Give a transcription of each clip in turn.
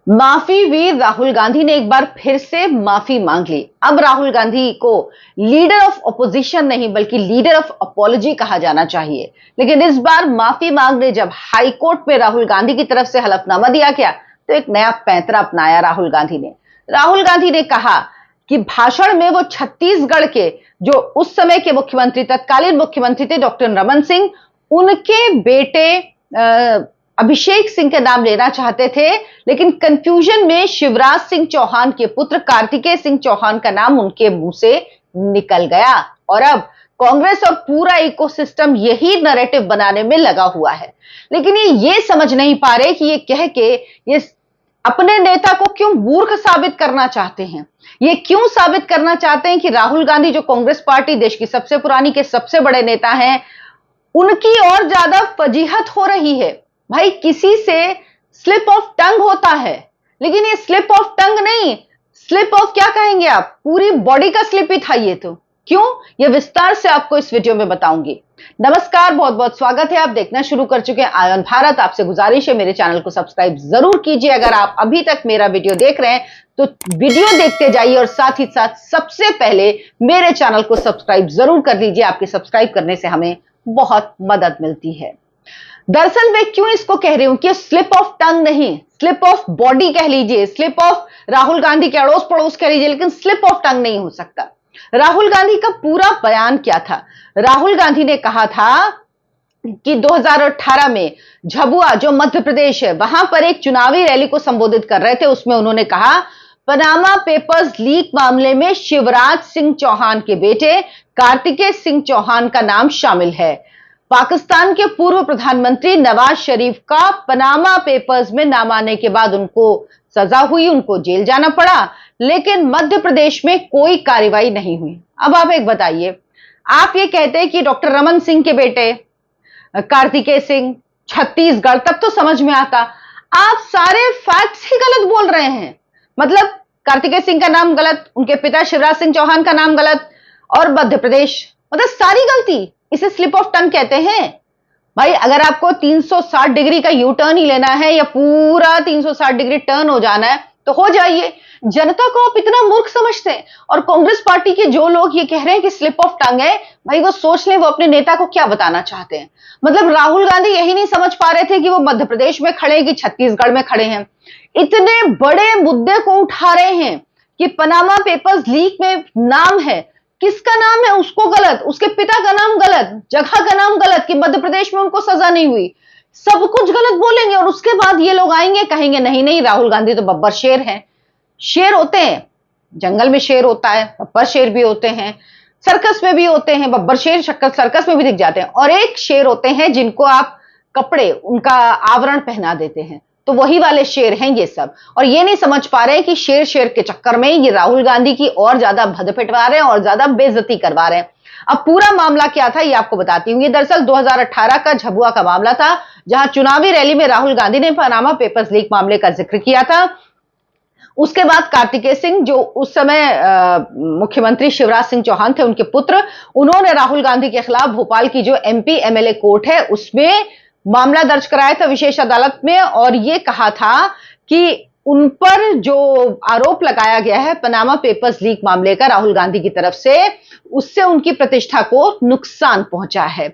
माफी वीर राहुल गांधी ने एक बार फिर से माफी मांग ली। अब राहुल गांधी को लीडर ऑफ ऑपोजिशन नहीं बल्कि लीडर ऑफ अपॉलजी कहा जाना चाहिए। लेकिन इस बार माफी मांगने जब हाई कोर्ट में राहुल गांधी की तरफ से हलफनामा दिया गया तो एक नया पैंतरा अपनाया राहुल गांधी ने कहा कि भाषण में वो छत्तीसगढ़ के जो उस समय के मुख्यमंत्री, तत्कालीन मुख्यमंत्री थे डॉक्टर रमन सिंह, उनके बेटे अभिषेक सिंह का नाम लेना चाहते थे, लेकिन कंफ्यूजन में शिवराज सिंह चौहान के पुत्र कार्तिकेय सिंह चौहान का नाम उनके मुंह से निकल गया। और अब कांग्रेस और पूरा इकोसिस्टम यही नैरेटिव बनाने में लगा हुआ है। लेकिन ये समझ नहीं पा रहे कि ये कह के ये अपने नेता को क्यों मूर्ख साबित करना चाहते हैं। ये क्यों साबित करना चाहते हैं कि राहुल गांधी, जो कांग्रेस पार्टी देश की सबसे पुरानी के सबसे बड़े नेता हैं, उनकी और ज्यादा फजीहत हो रही है। भाई, किसी से स्लिप ऑफ टंग होता है, लेकिन ये स्लिप ऑफ टंग नहीं, स्लिप ऑफ क्या कहेंगे आप, पूरी बॉडी का स्लिप ही था ये। तो क्यों, ये विस्तार से आपको इस वीडियो में बताऊंगी। नमस्कार, बहुत बहुत स्वागत है। आप देखना शुरू कर चुके हैं आयन भारत। आपसे गुजारिश है मेरे चैनल को सब्सक्राइब जरूर कीजिए। अगर आप अभी तक मेरा वीडियो देख रहे हैं तो वीडियो देखते जाइए और साथ ही साथ सबसे पहले मेरे चैनल को सब्सक्राइब जरूर कर लीजिए। आपके सब्सक्राइब करने से हमें बहुत मदद मिलती है। दरअसल मैं क्यों इसको कह रही हूं कि स्लिप ऑफ टंग नहीं, स्लिप ऑफ बॉडी कह लीजिए, स्लिप ऑफ राहुल गांधी के अड़ोस पड़ोस कह लीजिए, लेकिन स्लिप ऑफ टंग नहीं हो सकता। राहुल गांधी का पूरा बयान क्या था? राहुल गांधी ने कहा था कि 2018 में झाबुआ, जो मध्य प्रदेश है, वहां पर एक चुनावी रैली को संबोधित कर रहे थे। उसमें उन्होंने कहा, पनामा पेपर्स लीक मामले में शिवराज सिंह चौहान के बेटे कार्तिकेय सिंह चौहान का नाम शामिल है। पाकिस्तान के पूर्व प्रधानमंत्री नवाज शरीफ का पनामा पेपर्स में नाम आने के बाद उनको सजा हुई, उनको जेल जाना पड़ा, लेकिन मध्य प्रदेश में कोई कार्रवाई नहीं हुई। अब आप एक बताइए, आप ये कहते हैं कि डॉक्टर रमन सिंह के बेटे कार्तिकेय सिंह, छत्तीसगढ़, तब तो समझ में आता। आप सारे फैक्ट्स ही गलत बोल रहे हैं। मतलब कार्तिकेय सिंह का नाम गलत, उनके पिता शिवराज सिंह चौहान का नाम गलत, और मध्य प्रदेश, मतलब सारी गलती। इसे स्लिप ऑफ टंग कहते हैं। भाई, अगर आपको 360 डिग्री का यू टर्न ही लेना है या पूरा 360 डिग्री टर्न हो जाना है तो हो जाइए। जनता को आप इतना मूर्ख समझते हैं। और कांग्रेस पार्टी के जो लोग ये कह रहे हैं कि स्लिप ऑफ टंग है, भाई वो सोच लें वो अपने नेता को क्या बताना चाहते हैं। मतलब राहुल गांधी यही नहीं समझ पा रहे थे कि वो मध्य प्रदेश में खड़े कि छत्तीसगढ़ में खड़े हैं। इतने बड़े मुद्दे को उठा रहे हैं कि पनामा पेपर्स लीक में नाम है, किसका नाम है उसको गलत, उसके पिता का नाम गलत, जगह का नाम गलत, कि मध्य प्रदेश में उनको सजा नहीं हुई, सब कुछ गलत बोलेंगे। और उसके बाद ये लोग आएंगे, कहेंगे नहीं नहीं, राहुल गांधी तो बब्बर शेर हैं। शेर होते हैं, जंगल में शेर होता है, बब्बर शेर भी होते हैं, सर्कस में भी होते हैं, बब्बर शेर शक्कर सर्कस में भी दिख जाते हैं। और एक शेर होते हैं जिनको आप कपड़े, उनका आवरण पहना देते हैं, तो वही वाले शेर हैं ये सब। और ये नहीं समझ पा रहे हैं कि शेर शेर के चक्कर में ये राहुल गांधी की और ज्यादा भद पिटवा रहे हैं और ज्यादा बेइज्जती करवा रहे हैं। अब पूरा मामला क्या था ये आपको बताती हूँ। ये दरअसल 2018 का झाबुआ का मामला था, जहां चुनावी रैली में राहुल गांधी ने पनामा पेपर्स लीक मामले का जिक्र किया था। उसके बाद कार्तिकेय सिंह, जो उस समय मुख्यमंत्री शिवराज सिंह चौहान थे, उनके पुत्र, उन्होंने राहुल गांधी के खिलाफ भोपाल की जो एमपी एमएलए कोर्ट है उसमें मामला दर्ज कराया था, विशेष अदालत में। और यह कहा था कि उन पर जो आरोप लगाया गया है पनामा पेपर्स लीक मामले का राहुल गांधी की तरफ से, उससे उनकी प्रतिष्ठा को नुकसान पहुंचा है।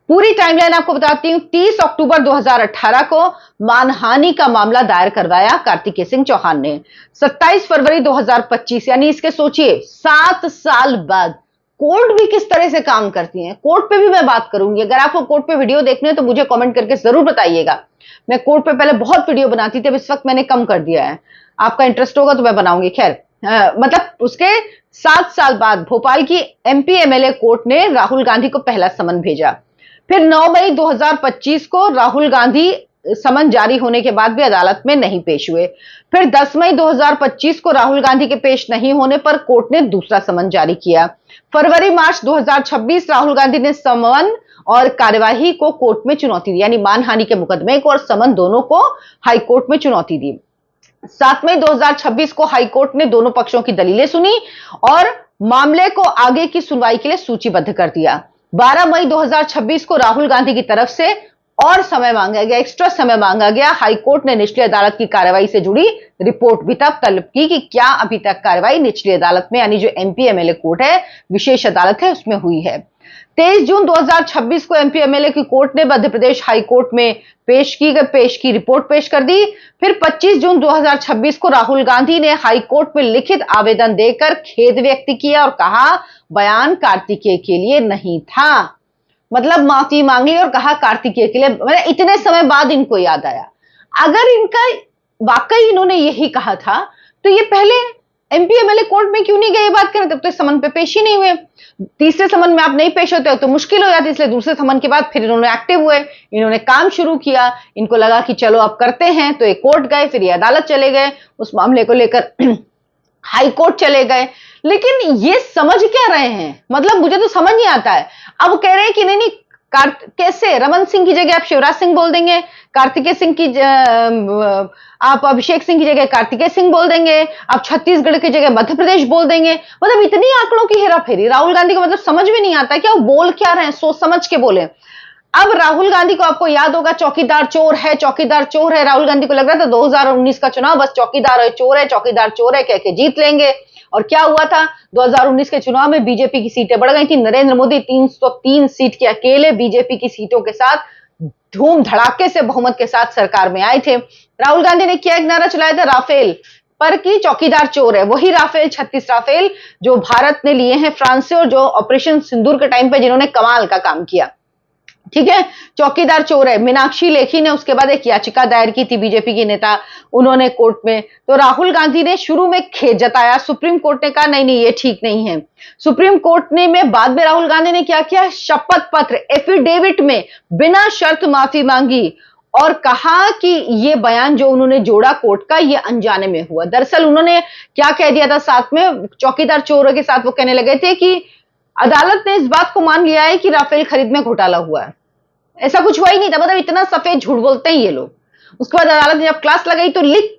पूरी टाइमलाइन आपको बताती हूं। 30 अक्टूबर 2018 को मानहानि का मामला दायर करवाया कार्तिकेय सिंह चौहान ने। 27 फरवरी 2025, यानी इसके सोचिए 7 साल बाद, कोर्ट भी किस तरह से काम करती है, कोर्ट पे भी मैं बात करूंगी। अगर आपको कोर्ट पे वीडियो देखने हैं तो मुझे कमेंट करके जरूर बताइएगा। मैं कोर्ट पे पहले बहुत वीडियो बनाती थी, अब इस वक्त मैंने कम कर दिया है। आपका इंटरेस्ट होगा तो मैं बनाऊंगी। खैर, मतलब उसके 7 साल बाद भोपाल की एमपी एमएलए कोर्ट ने राहुल गांधी को पहला समन भेजा। फिर 9 मई 2025 को राहुल गांधी समन जारी होने के बाद भी अदालत में नहीं पेश हुए। फिर 10 मई 2025 को राहुल गांधी के पेश नहीं होने पर कोर्ट ने दूसरा समन जारी किया। फरवरी मार्च 2026 राहुल गांधी ने समन और कार्यवाही को कोर्ट में चुनौती दी, यानी मानहानि के मुकदमे को और समन दोनों को हाई कोर्ट में चुनौती दी। 7 मई 2026 को हाई कोर्ट ने दोनों पक्षों की दलीलें सुनी और मामले को आगे की सुनवाई के लिए सूचीबद्ध कर दिया। 12 मई 2026 को राहुल गांधी की तरफ से और समय मांगा गया, एक्स्ट्रा समय मांगा गया। हाईकोर्ट ने निचली अदालत की कार्रवाई से जुड़ी रिपोर्ट भी तब तलब की कि क्या अभी तक कार्रवाई निचली अदालत में यानी जो एमपी एमएलए कोर्ट है, विशेष अदालत है, उसमें हुई है। 23 जून 2026 को एमपी एमएलए की कोर्ट ने मध्य प्रदेश हाईकोर्ट में पेश की रिपोर्ट पेश कर दी। फिर 25 जून 2026 को राहुल गांधी ने हाईकोर्ट में लिखित आवेदन देकर खेद व्यक्त किया और कहा बयान कार्तिकेय के लिए नहीं था। मतलब माफी मांग ली और कहा कार्तिकेय के लिए, मतलब इतने समय बाद इनको याद आया। अगर इनका वाकई इन्होंने यही कहा था तो ये पहले एमपी एमएलए कोर्ट में क्यों नहीं गए बात करें, तब तो समन पे पेश ही नहीं हुए। तीसरे समन में आप नहीं पेश होते हो तो मुश्किल हो जाती, इसलिए दूसरे समन के बाद फिर इन्होंने एक्टिव हुए, इन्होंने काम शुरू किया। इनको लगा कि चलो अब करते हैं, तो ये कोर्ट गए, फिर ये अदालत चले गए, उस मामले को लेकर हाई कोर्ट चले गए। लेकिन ये समझ क्या रहे हैं, मतलब मुझे तो समझ नहीं आता है। अब कह रहे हैं कि नहीं नहीं कैसे रमन सिंह की जगह आप शिवराज सिंह बोल देंगे, कार्तिकेय सिंह की आप अभिषेक सिंह की जगह कार्तिकेय सिंह बोल देंगे, आप छत्तीसगढ़ की जगह मध्य प्रदेश बोल देंगे। मतलब इतनी आंकड़ों की हेराफेरी राहुल गांधी को, मतलब समझ में नहीं आता क्या वो बोल क्या रहे हैं, सोच समझ के बोले। अब राहुल गांधी को आपको याद होगा चौकीदार चोर है, चौकीदार चोर है। राहुल गांधी को लग रहा था 2019 का चुनाव बस चौकीदार है, चौकीदार चोर है कह के जीत लेंगे। और क्या हुआ था 2019 के चुनाव में, बीजेपी की सीटें बढ़ गई थी। नरेंद्र मोदी 303 सीट के अकेले बीजेपी की सीटों के साथ धूम धड़ाके से बहुमत के साथ सरकार में आए थे। राहुल गांधी ने क्या एक नारा चलाया था राफेल पर कि चौकीदार चोर है, वही राफेल 36 राफेल जो भारत ने लिए हैं फ्रांस से और जो ऑपरेशन सिंदूर के टाइम पे जिन्होंने कमाल का काम किया। ठीक है, चौकीदार चोर है। मीनाक्षी लेखी ने उसके बाद एक याचिका दायर की थी, बीजेपी की नेता, उन्होंने कोर्ट में। तो राहुल गांधी ने शुरू में खेद जताया, सुप्रीम कोर्ट ने कहा नहीं नहीं ये ठीक नहीं है। सुप्रीम कोर्ट ने में बाद में राहुल गांधी ने क्या किया, शपथ पत्र एफिडेविट में बिना शर्त माफी मांगी और कहा कि ये बयान जो उन्होंने जोड़ा कोर्ट का, ये अनजाने में हुआ। दरअसल उन्होंने क्या कह दिया था साथ में, चौकीदार चोरों के साथ वो कहने लगे थे कि अदालत ने इस बात को मान लिया है कि राफेल खरीद में घोटाला हुआ है। ऐसा कुछ हुआ ही नहीं था, मतलब इतना सफेद झूठ बोलते हैं ये लोग। उसके बाद अदालत ने जब क्लास लगाई तो लिख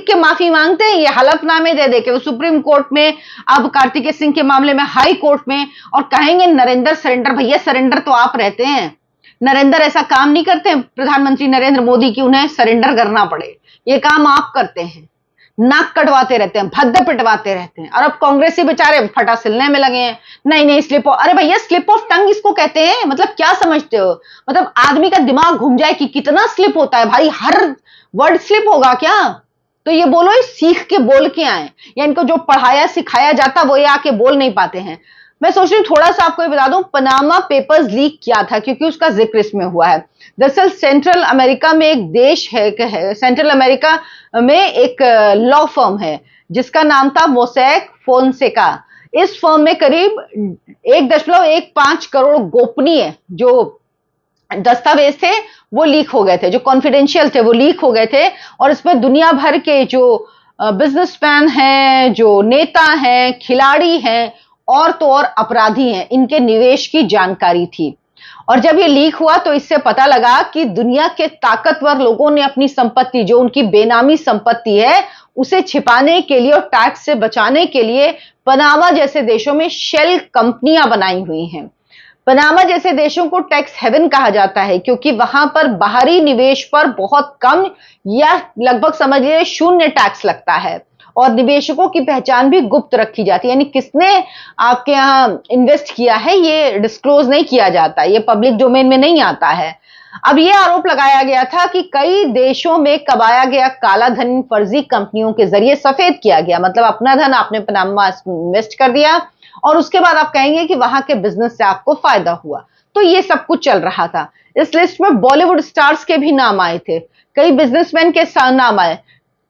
के माफी मांगते हैं, ये हलफनामे दे दे के वो सुप्रीम कोर्ट में, अब कार्तिकेय सिंह के मामले में हाई कोर्ट में, और कहेंगे नरेंद्र सरेंडर। भैया सरेंडर तो आप रहते हैं, नरेंद्र ऐसा काम नहीं करते प्रधानमंत्री नरेंद्र मोदी की उन्हें सरेंडर करना पड़े, ये काम आप करते हैं। नाक कटवाते रहते हैं, भद्दे पिटवाते रहते हैं, और अब कांग्रेसी बेचारे फटा सिलने में लगे हैं। नहीं नहीं स्लिप ऑफ, अरे भैया स्लिप ऑफ टंग इसको कहते हैं। मतलब क्या समझते हो, मतलब आदमी का दिमाग घूम जाए कि कितना स्लिप होता है भाई, हर वर्ड स्लिप होगा क्या? तो ये बोलो ये सीख के बोल के आए, या इनको जो पढ़ाया सिखाया जाता वो ये आके बोल नहीं पाते हैं। मैं सोच रही हूँ थोड़ा सा आपको ये बता दूं, पनामा पेपर्स लीक किया था क्योंकि उसका जिक्र इसमें हुआ है। दरअसल सेंट्रल अमेरिका में एक देश है, सेंट्रल अमेरिका में एक लॉ फर्म है जिसका नाम था मोसैक फोनसेका। इस फर्म में करीब 1.15 करोड़ गोपनीय जो दस्तावेज थे वो लीक हो गए थे, जो कॉन्फिडेंशियल थे वो लीक हो गए थे। और इसमें दुनिया भर के जो बिजनेसमैन हैं, जो नेता हैं, खिलाड़ी हैं और तो और अपराधी हैं, इनके निवेश की जानकारी थी। और जब ये लीक हुआ तो इससे पता लगा कि दुनिया के ताकतवर लोगों ने अपनी संपत्ति, जो उनकी बेनामी संपत्ति है, उसे छिपाने के लिए और टैक्स से बचाने के लिए पनामा जैसे देशों में शेल कंपनियां बनाई हुई हैं। पनामा जैसे देशों को टैक्स हेवन कहा जाता है क्योंकि वहां पर बाहरी निवेश पर बहुत कम या लगभग समझ लीजिए शून्य टैक्स लगता है और निवेशकों की पहचान भी गुप्त रखी जाती है, यानी किसने आपके यहाँ इन्वेस्ट किया है ये डिस्क्लोज नहीं किया जाता, ये पब्लिक डोमेन में नहीं आता है। अब ये आरोप लगाया गया था कि कई देशों में कमाया गया काला धन फर्जी कंपनियों के जरिए सफेद किया गया, मतलब अपना धन आपने पनामा इन्वेस्ट कर दिया और उसके बाद आप कहेंगे कि वहां के बिजनेस से आपको फायदा हुआ। तो ये सब कुछ चल रहा था। इस लिस्ट में बॉलीवुड स्टार्स के भी नाम आए थे, कई बिजनेसमैन के नाम आए,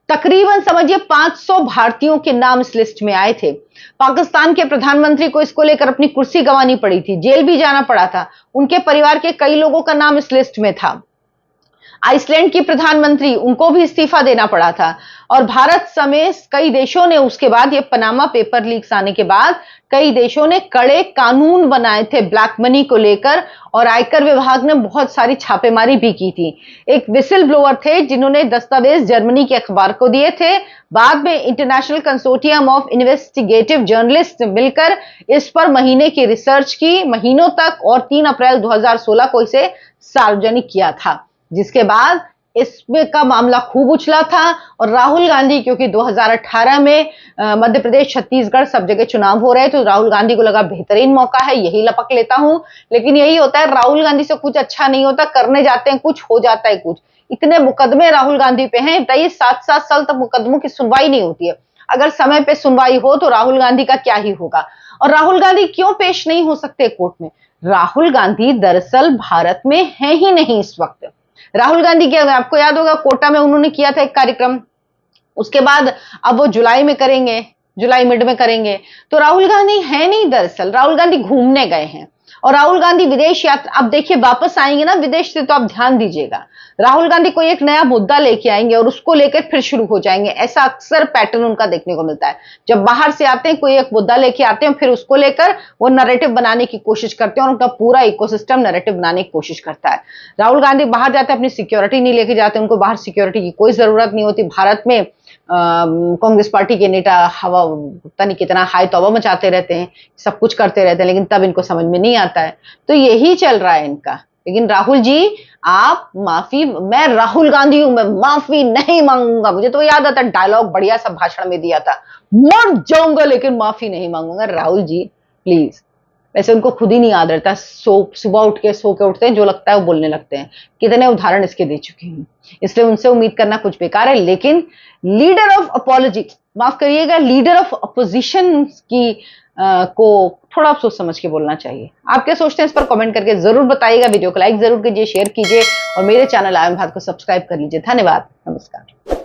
तकरीबन समझिए 500 भारतीयों के नाम इस लिस्ट में आए थे। पाकिस्तान के प्रधानमंत्री को इसको लेकर अपनी कुर्सी गंवानी पड़ी थी, जेल भी जाना पड़ा था, उनके परिवार के कई लोगों का नाम इस लिस्ट में था। आइसलैंड की प्रधानमंत्री, उनको भी इस्तीफा देना पड़ा था। और भारत समेत कई देशों ने उसके बाद, ये पनामा पेपर लीक्स आने के बाद कई देशों ने कड़े कानून बनाए थे ब्लैक मनी को लेकर, और आयकर विभाग ने बहुत सारी छापेमारी भी की थी। एक विसिल ब्लोअर थे जिन्होंने दस्तावेज जर्मनी के अखबार को दिए थे। बाद में international consortium of investigative journalist मिलकर इस पर महीने की रिसर्च की, महीनों तक, और 3 अप्रैल 2016 को इसे सार्वजनिक किया था, जिसके बाद इसमें का मामला खूब उछला था। और राहुल गांधी, क्योंकि 2018 में मध्य प्रदेश, छत्तीसगढ़ सब जगह चुनाव हो रहे हैं, तो राहुल गांधी को लगा बेहतरीन मौका है, यही लपक लेता हूं। लेकिन यही होता है, राहुल गांधी से कुछ अच्छा नहीं होता, करने जाते हैं कुछ, हो जाता है कुछ। इतने मुकदमे राहुल गांधी पे हैं, बताइए 7-7 साल तक मुकदमों की सुनवाई नहीं होती है। अगर समय पे सुनवाई हो तो राहुल गांधी का क्या ही होगा। और राहुल गांधी क्यों पेश नहीं हो सकते कोर्ट में? राहुल गांधी दरअसल भारत में है ही नहीं इस वक्त। राहुल गांधी क्या, आपको याद होगा कोटा में उन्होंने किया था एक कार्यक्रम, उसके बाद अब वो जुलाई में करेंगे, जुलाई मिड में करेंगे। तो राहुल गांधी है नहीं, दरअसल राहुल गांधी घूमने गए हैं। और राहुल गांधी विदेश यात्रा, अब देखिए वापस आएंगे ना विदेश से, तो आप ध्यान दीजिएगा, राहुल गांधी कोई एक नया मुद्दा लेके आएंगे और उसको लेकर फिर शुरू हो जाएंगे। ऐसा अक्सर पैटर्न उनका देखने को मिलता है। जब बाहर से आते हैं, कोई एक मुद्दा लेके आते हैं, फिर उसको लेकर वो नैरेटिव बनाने की कोशिश करते हैं, और उनका पूरा इकोसिस्टम नैरेटिव बनाने की कोशिश करता है। राहुल गांधी बाहर जाते हैं, अपनी सिक्योरिटी नहीं लेके जाते, उनको बाहर सिक्योरिटी की कोई जरूरत नहीं होती। भारत में कांग्रेस पार्टी के नेता हवा, पता नहीं कितना हाय तौबा मचाते रहते हैं, सब कुछ करते रहते हैं, लेकिन तब इनको समझ में नहीं आता है। तो यही चल रहा है इनका। लेकिन राहुल जी, आप माफी, मैं राहुल गांधी हूं, मैं माफी नहीं मांगूंगा। मुझे तो याद आता डायलॉग बढ़िया सा भाषण में दिया था, मर जाऊंगा लेकिन माफी नहीं मांगूंगा। राहुल जी प्लीज, वैसे उनको खुद ही नहीं याद रहता, सुबह उठ के सो के उठते हैं, जो लगता है वो बोलने लगते हैं। कितने उदाहरण इसके दे चुके हैं, इसलिए उनसे उम्मीद करना कुछ बेकार है। लेकिन लीडर ऑफ अपॉलॉजी, माफ करिएगा, लीडर ऑफ अपोजिशन की को थोड़ा सोच समझ के बोलना चाहिए। आप क्या सोचते हैं इस पर कमेंट करके जरूर बताइएगा। वीडियो को लाइक जरूर कीजिए, शेयर कीजिए, और मेरे चैनल आयम भारत को सब्सक्राइब कर लीजिए। धन्यवाद, नमस्कार।